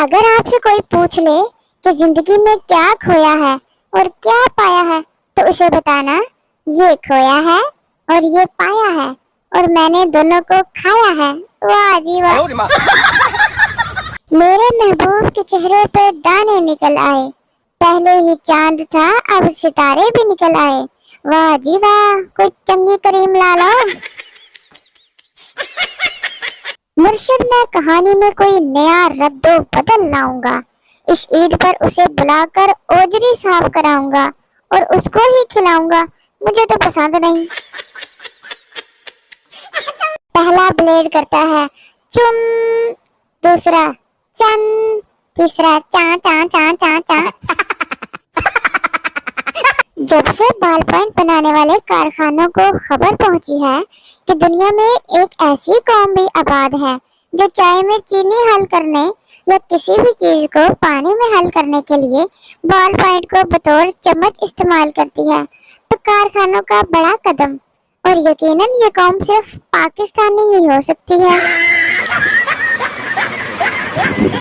اگر آپ سے کوئی پوچھ لے کہ زندگی میں کیا کھویا ہے اور کیا پایا ہے تو اسے بتانا یہ کھویا ہے اور یہ پایا ہے اور میں نے دونوں کو کھایا ہے۔ واہ جی واہ۔ میرے محبوب کے چہرے پہ دانے نکل آئے، پہلے ہی چاند تھا اب ستارے بھی نکل آئے۔ واہ جی واہ، کوئی چنگی کریم لا لو۔ مرشد میں کہانی میں کوئی نیا رد و بدل لاؤں گا، اس عید پر اسے بلا کر اوجری صاف کراؤں گا اور اس کو ہی کھلاؤں گا، مجھے تو پسند نہیں۔ پہلا بلیڈ کرتا ہے چم، دوسرا چن، تیسرا چاں چاں چاں چاں چاں۔ جب سے بال پوائنٹ بنانے والے کارخانوں کو خبر پہنچی ہے کہ دنیا میں ایک ایسی قوم بھی آباد ہے جو چائے میں چینی حل کرنے یا کسی بھی چیز کو پانی میں حل کرنے کے لیے بال پوائنٹ کو بطور چمچ استعمال کرتی ہے، تو کارخانوں کا بڑا قدم، اور یقیناً یہ قوم صرف پاکستانی ہی ہو سکتی ہے۔